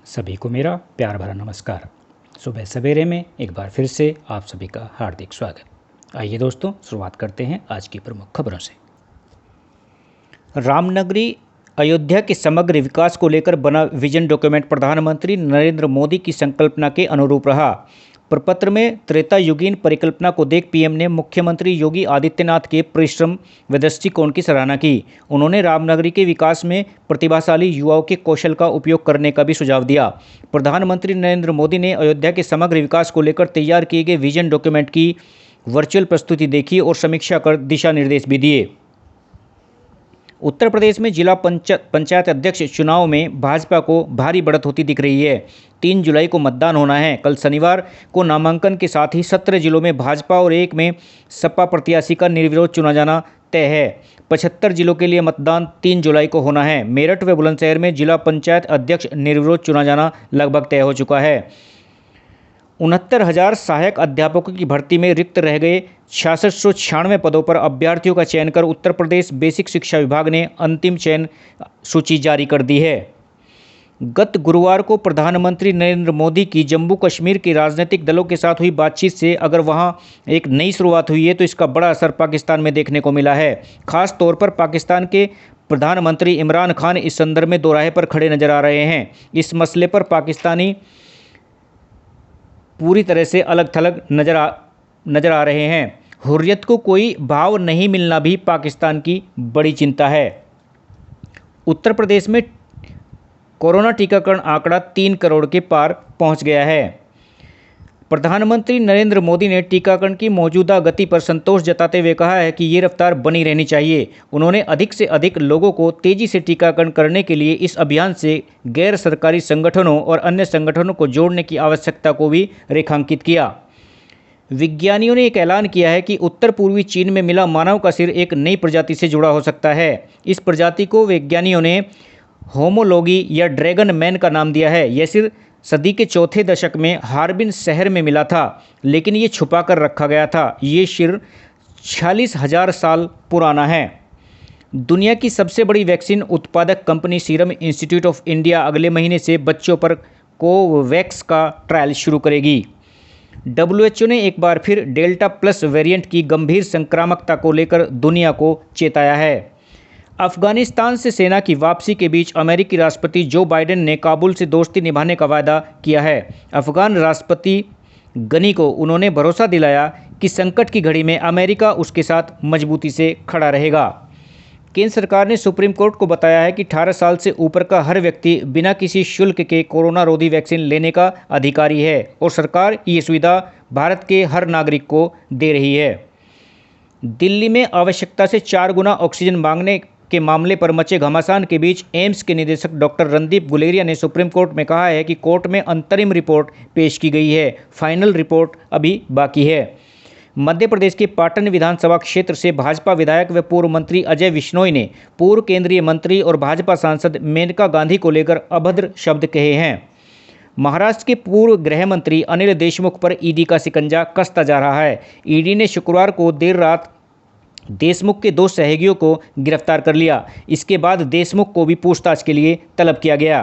सभी को मेरा प्यार भरा नमस्कार। सुबह सवेरे में एक बार फिर से आप सभी का हार्दिक स्वागत। आइए दोस्तों, शुरुआत करते हैं आज की प्रमुख खबरों से। रामनगरी अयोध्या के समग्र विकास को लेकर बना विजन डॉक्यूमेंट प्रधानमंत्री नरेंद्र मोदी की संकल्पना के अनुरूप रहा। प्रपत्र में त्रेता युगीन परिकल्पना को देख पीएम ने मुख्यमंत्री योगी आदित्यनाथ के परिश्रम व दृष्टिकोण की सराहना की। उन्होंने रामनगरी के विकास में प्रतिभाशाली युवाओं के कौशल का उपयोग करने का भी सुझाव दिया। प्रधानमंत्री नरेंद्र मोदी ने अयोध्या के समग्र विकास को लेकर तैयार किए गए विजन डॉक्यूमेंट की वर्चुअल प्रस्तुति देखी और समीक्षा कर दिशा निर्देश भी दिए। उत्तर प्रदेश में जिला पंचायत अध्यक्ष चुनाव में भाजपा को भारी बढ़त होती दिख रही है। 3 जुलाई को मतदान होना है। कल शनिवार को नामांकन के साथ ही 17 जिलों में भाजपा और 1 में सपा प्रत्याशी का निर्विरोध चुना जाना तय है। 75 जिलों के लिए मतदान 3 जुलाई को होना है। मेरठ व बुलंदशहर में जिला पंचायत अध्यक्ष निर्विरोध चुना जाना लगभग तय हो चुका है। 69,000 सहायक अध्यापकों की भर्ती में रिक्त रह गए 6696 पदों पर अभ्यर्थियों का चयन कर उत्तर प्रदेश बेसिक शिक्षा विभाग ने अंतिम चयन सूची जारी कर दी है। गत गुरुवार को प्रधानमंत्री नरेंद्र मोदी की जम्मू कश्मीर के राजनीतिक दलों के साथ हुई बातचीत से अगर वहां एक नई शुरुआत हुई है तो इसका बड़ा असर पाकिस्तान में देखने को मिला है। खास तौर पर पाकिस्तान के प्रधानमंत्री इमरान खान इस संदर्भ में दोराहे पर खड़े नजर आ रहे हैं। इस मसले पर पाकिस्तानी पूरी तरह से अलग थलग नजर आ रहे हैं। हुर्रियत को कोई भाव नहीं मिलना भी पाकिस्तान की बड़ी चिंता है। उत्तर प्रदेश में कोरोना टीकाकरण आंकड़ा 3 करोड़ के पार पहुंच गया है। प्रधानमंत्री नरेंद्र मोदी ने टीकाकरण की मौजूदा गति पर संतोष जताते हुए कहा है कि ये रफ्तार बनी रहनी चाहिए। उन्होंने अधिक से अधिक लोगों को तेजी से टीकाकरण करने के लिए इस अभियान से गैर सरकारी संगठनों और अन्य संगठनों को जोड़ने की आवश्यकता को भी रेखांकित किया। विज्ञानियों ने एक ऐलान किया है कि उत्तर पूर्वी चीन में मिला मानव का सिर एक नई प्रजाति से जुड़ा हो सकता है। इस प्रजाति को वैज्ञानिकों ने होमोलोगी या ड्रैगन मैन का नाम दिया है। यह सिर सदी के चौथे दशक में हार्बिन शहर में मिला था, लेकिन ये छुपा कर रखा गया था। ये सिर 46,000 साल पुराना है। दुनिया की सबसे बड़ी वैक्सीन उत्पादक company serum institute of India अगले महीने से बच्चों पर कोवैक्स का ट्रायल शुरू करेगी। WHO ने एक बार फिर डेल्टा प्लस वेरिएंट की गंभीर संक्रामकता को लेकर दुनिया को चेताया है। अफगानिस्तान से सेना की वापसी के बीच अमेरिकी राष्ट्रपति जो बाइडेन ने काबुल से दोस्ती निभाने का वादा किया है। अफगान राष्ट्रपति गनी को उन्होंने भरोसा दिलाया कि संकट की घड़ी में अमेरिका उसके साथ मजबूती से खड़ा रहेगा। केंद्र सरकार ने सुप्रीम कोर्ट को बताया है कि 18 साल से ऊपर का हर व्यक्ति बिना किसी शुल्क के कोरोना रोधी वैक्सीन लेने का अधिकारी है और सरकार ये सुविधा भारत के हर नागरिक को दे रही है। दिल्ली में आवश्यकता से 4 गुना ऑक्सीजन मांगने के मामले पर मचे घमासान के बीच एम्स के निदेशक डॉक्टर रणदीप गुलेरिया ने सुप्रीम कोर्ट में कहा है कि कोर्ट में अंतरिम रिपोर्ट पेश की गई है, फाइनल रिपोर्ट अभी बाकी है। मध्य प्रदेश के पाटन विधानसभा क्षेत्र से भाजपा विधायक व पूर्व मंत्री अजय विश्नोई ने पूर्व केंद्रीय मंत्री और भाजपा सांसद मेनका गांधी को लेकर अभद्र शब्द कहे हैं। महाराष्ट्र के पूर्व गृह मंत्री अनिल देशमुख पर ईडी का शिकंजा कसता जा रहा है। ईडी ने शुक्रवार को देर रात देशमुख के 2 सहयोगियों को गिरफ्तार कर लिया। इसके बाद देशमुख को भी पूछताछ के लिए तलब किया गया।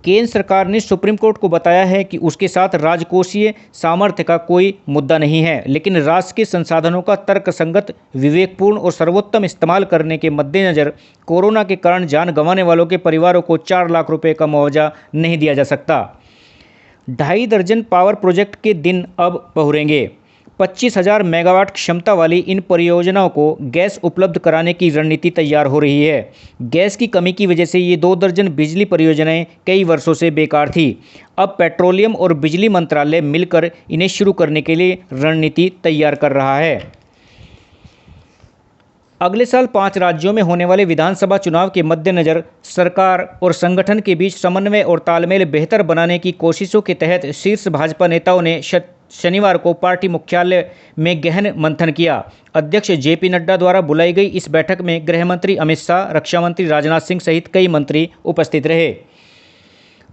केंद्र सरकार ने सुप्रीम कोर्ट को बताया है कि उसके साथ राजकोषीय सामर्थ्य का कोई मुद्दा नहीं है, लेकिन राष्ट्र के संसाधनों का तर्कसंगत, विवेकपूर्ण और सर्वोत्तम इस्तेमाल करने के मद्देनज़र कोरोना के कारण जान गंवाने वालों के परिवारों को 4 लाख रुपये का मुआवजा नहीं दिया जा सकता। 2.5 दर्जन पावर प्रोजेक्ट के दिन अब बहुरेंगे। 25,000 मेगावाट क्षमता वाली इन परियोजनाओं को गैस उपलब्ध कराने की रणनीति तैयार हो रही है। गैस की कमी की वजह से ये 2 दर्जन बिजली परियोजनाएं कई वर्षों से बेकार थी। अब पेट्रोलियम और बिजली मंत्रालय मिलकर इन्हें शुरू करने के लिए रणनीति तैयार कर रहा है। अगले साल 5 राज्यों में होने वाले विधानसभा चुनाव के मद्देनज़र सरकार और संगठन के बीच समन्वय और तालमेल बेहतर बनाने की कोशिशों के तहत शीर्ष भाजपा नेताओं ने शनिवार को पार्टी मुख्यालय में गहन मंथन किया। अध्यक्ष जेपी नड्डा द्वारा बुलाई गई इस बैठक में गृह मंत्री अमित शाह, रक्षा मंत्री राजनाथ सिंह सहित कई मंत्री उपस्थित रहे।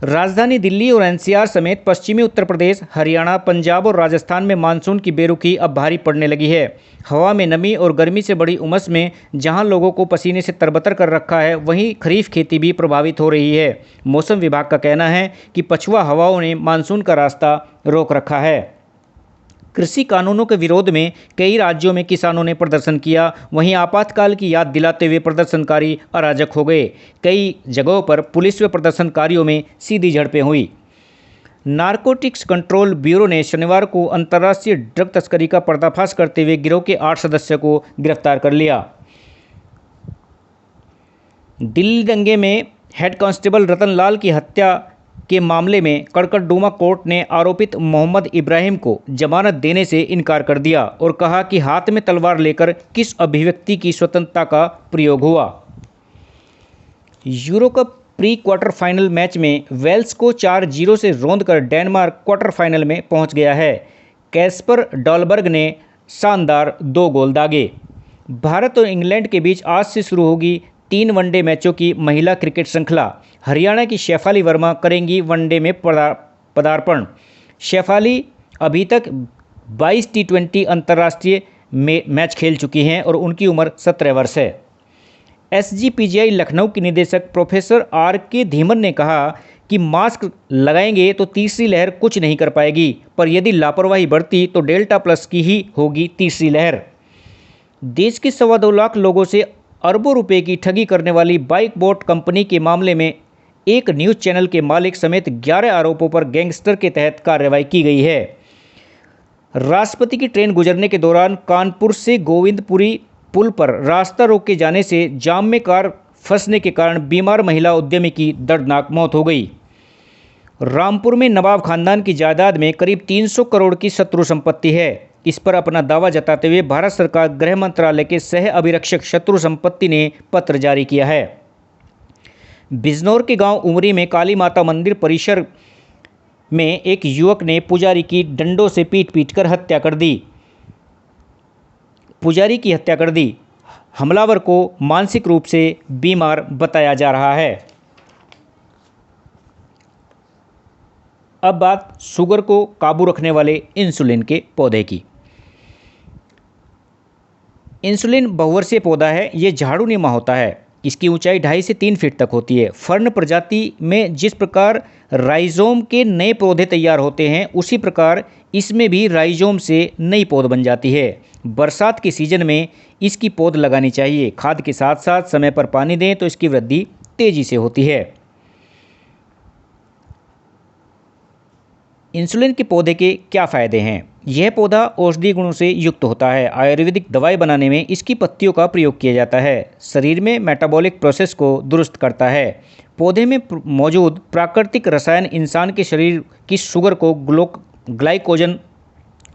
राजधानी दिल्ली और एनसीआर समेत पश्चिमी उत्तर प्रदेश, हरियाणा, पंजाब और राजस्थान में मानसून की बेरुखी अब भारी पड़ने लगी है। हवा में नमी और गर्मी से बड़ी उमस में जहां लोगों को पसीने से तरबतर कर रखा है, वहीं खरीफ खेती भी प्रभावित हो रही है। मौसम विभाग का कहना है कि पछुआ हवाओं ने मानसून का रास्ता रोक रखा है। कृषि कानूनों के विरोध में कई राज्यों में किसानों ने प्रदर्शन किया। वहीं आपातकाल की याद दिलाते हुए प्रदर्शनकारी अराजक हो गए। कई जगहों पर पुलिस व प्रदर्शनकारियों में सीधी झड़पें हुई। नारकोटिक्स कंट्रोल ब्यूरो ने शनिवार को अंतर्राष्ट्रीय ड्रग तस्करी का पर्दाफाश करते हुए गिरोह के 8 सदस्यों को गिरफ्तार कर लिया। दिल्ली दंगे में हेड कांस्टेबल रतन लाल की हत्या के मामले में कड़कड़डूमा कोर्ट ने आरोपित मोहम्मद इब्राहिम को जमानत देने से इनकार कर दिया और कहा कि हाथ में तलवार लेकर किस अभिव्यक्ति की स्वतंत्रता का प्रयोग हुआ। Euro cup pre quarter final match में वेल्स को 4-0 से रौंदकर डेनमार्क क्वार्टर फाइनल में पहुंच गया है। कैस्पर डॉलबर्ग ने शानदार 2 गोल दागे। भारत और इंग्लैंड के बीच आज से शुरू होगी 3 वनडे मैचों की महिला क्रिकेट श्रृंखला। हरियाणा की शेफाली वर्मा करेंगी वनडे में पदार्पण। शेफाली अभी तक 22 T20 अंतर्राष्ट्रीय मैच खेल चुकी हैं और उनकी उम्र 17 वर्ष है। SGPGI लखनऊ के निदेशक प्रोफेसर RK धीमन ने कहा कि मास्क लगाएंगे तो तीसरी लहर कुछ नहीं कर पाएगी, पर यदि लापरवाही बढ़ती तो डेल्टा प्लस की ही होगी तीसरी लहर। देश के 2.25 लाख लोगों से अरबों रुपए की ठगी करने वाली बाइक बोट कंपनी के मामले में एक न्यूज़ चैनल के मालिक समेत 11 आरोपों पर गैंगस्टर के तहत कार्रवाई की गई है। राष्ट्रपति की ट्रेन गुजरने के दौरान कानपुर से गोविंदपुरी पुल पर रास्ता रोके जाने से जाम में कार फंसने के कारण बीमार महिला उद्यमी की दर्दनाक मौत हो गई। रामपुर में नवाब खानदान की जायदाद में करीब 300 करोड़ की शत्रु संपत्ति है। इस पर अपना दावा जताते हुए भारत सरकार गृह मंत्रालय के सह अभिरक्षक शत्रु संपत्ति ने पत्र जारी किया है। बिजनौर के गांव उमरी में काली माता मंदिर परिसर में एक युवक ने पुजारी की डंडों से पीट कर हत्या कर दी। पुजारी की हत्या कर दी। हमलावर को मानसिक रूप से बीमार बताया जा रहा है। अब बात शुगर को काबू रखने वाले इंसुलिन के पौधे की। इंसुलिन बहुवर्षीय पौधा है। ये झाड़ूनुमा होता है। इसकी ऊंचाई 2.5 से 3 फीट तक होती है। फर्न प्रजाति में जिस प्रकार राइजोम के नए पौधे तैयार होते हैं, उसी प्रकार इसमें भी राइजोम से नई पौध बन जाती है। बरसात के सीजन में इसकी पौध लगानी चाहिए। खाद के साथ साथ समय पर पानी दें तो इसकी वृद्धि तेजी से होती है। इंसुलिन के पौधे के क्या फ़ायदे हैं? यह पौधा औषधीय गुणों से युक्त होता है। आयुर्वेदिक दवाई बनाने में इसकी पत्तियों का प्रयोग किया जाता है। शरीर में मेटाबॉलिक प्रोसेस को दुरुस्त करता है। पौधे में मौजूद प्राकृतिक रसायन इंसान के शरीर की शुगर को ग्लाइकोजन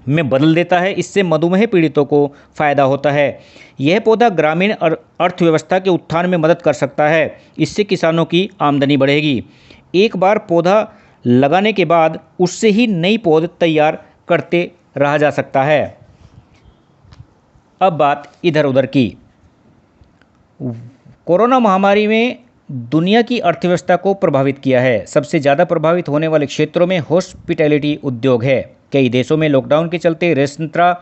में बदल देता है। इससे मधुमेह पीड़ितों को फ़ायदा होता है। यह पौधा ग्रामीण अर्थव्यवस्था के उत्थान में मदद कर सकता है। इससे किसानों की आमदनी बढ़ेगी। एक बार पौधा लगाने के बाद उससे ही नई पौध तैयार करते रहा जा सकता है। अब बात इधर उधर की। कोरोना महामारी में दुनिया की अर्थव्यवस्था को प्रभावित किया है। सबसे ज़्यादा प्रभावित होने वाले क्षेत्रों में हॉस्पिटैलिटी उद्योग है। कई देशों में लॉकडाउन के चलते रेस्तरां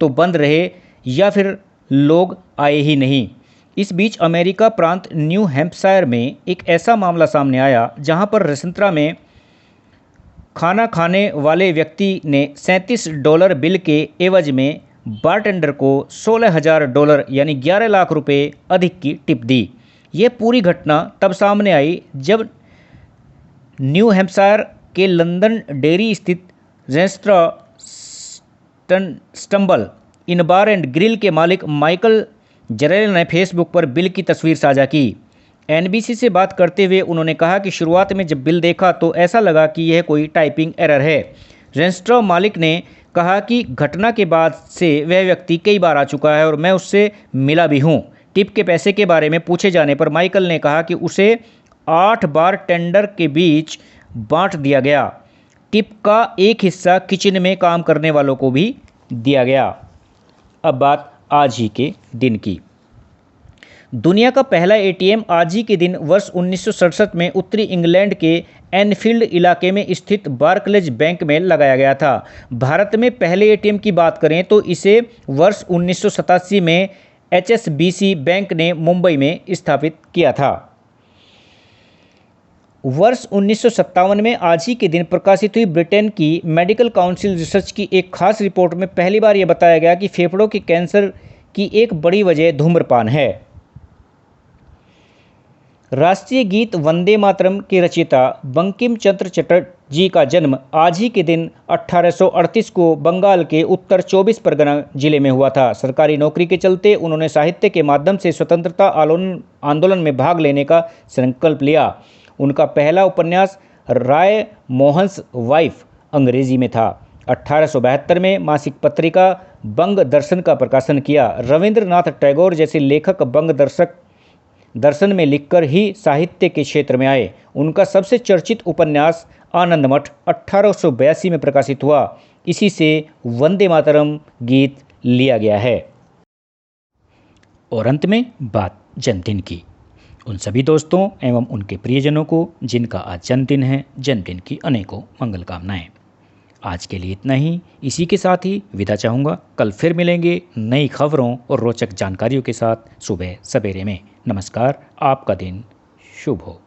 तो बंद रहे या फिर लोग आए ही नहीं। इस बीच अमेरिका प्रांत न्यू हैम्पशायर में एक ऐसा मामला सामने आया जहां पर रेस्तरां में खाना खाने वाले व्यक्ति ने $37 बिल के एवज में बारटेंडर को $16,000 यानी 11 लाख रुपए अधिक की टिप दी। यह पूरी घटना तब सामने आई जब न्यू हैम्पशायर के लंदन डेरी स्थित restaurant stumble in bar and grill के मालिक माइकल जरेल ने फेसबुक पर बिल की तस्वीर साझा की। NBC से बात करते हुए उन्होंने कहा कि शुरुआत में जब बिल देखा तो ऐसा लगा कि यह कोई टाइपिंग एरर है। रेस्तरां मालिक ने कहा कि घटना के बाद से वह व्यक्ति कई बार आ चुका है और मैं उससे मिला भी हूं। टिप के पैसे के बारे में पूछे जाने पर माइकल ने कहा कि उसे 8 बार टेंडर के बीच बांट दिया गया। टिप का एक हिस्सा किचन में काम करने वालों को भी दिया गया। अब बात आज ही के दिन की। दुनिया का पहला एटीएम आज ही के दिन वर्ष 1967 में उत्तरी इंग्लैंड के एनफील्ड इलाके में स्थित बार्कलेज बैंक में लगाया गया था। भारत में पहले एटीएम की बात करें तो इसे वर्ष 1987 में HSBC बैंक ने मुंबई में स्थापित किया था। वर्ष 1957 में आज ही के दिन प्रकाशित हुई ब्रिटेन की मेडिकल काउंसिल रिसर्च की एक खास रिपोर्ट में पहली बार यह बताया गया कि फेफड़ों के कैंसर की एक बड़ी वजह धूम्रपान है। राष्ट्रीय गीत वंदे मातरम के रचयिता बंकिम चंद्र चटर्जी का जन्म आज ही के दिन 1838 को बंगाल के उत्तर 24 परगना जिले में हुआ था। सरकारी नौकरी के चलते उन्होंने साहित्य के माध्यम से स्वतंत्रता आंदोलन में भाग लेने का संकल्प लिया। उनका पहला उपन्यास राय मोहन्स वाइफ अंग्रेजी में था। 1872 में मासिक पत्रिका बंग दर्शन का प्रकाशन किया। रविंद्रनाथ टैगोर जैसे लेखक बंग दर्शन में लिखकर ही साहित्य के क्षेत्र में आए। उनका सबसे चर्चित उपन्यास आनंद मठ 1882 में प्रकाशित हुआ। इसी से वंदे मातरम गीत लिया गया है। और अंत में बात जन्मदिन की। उन सभी दोस्तों एवं उनके प्रियजनों को जिनका आज जन्मदिन है, जन्मदिन की अनेकों मंगल कामनाएं। आज के लिए इतना ही। इसी के साथ ही विदा चाहूँगा। कल फिर मिलेंगे नई खबरों और रोचक जानकारियों के साथ सुबह सवेरे में। नमस्कार। आपका दिन शुभ हो।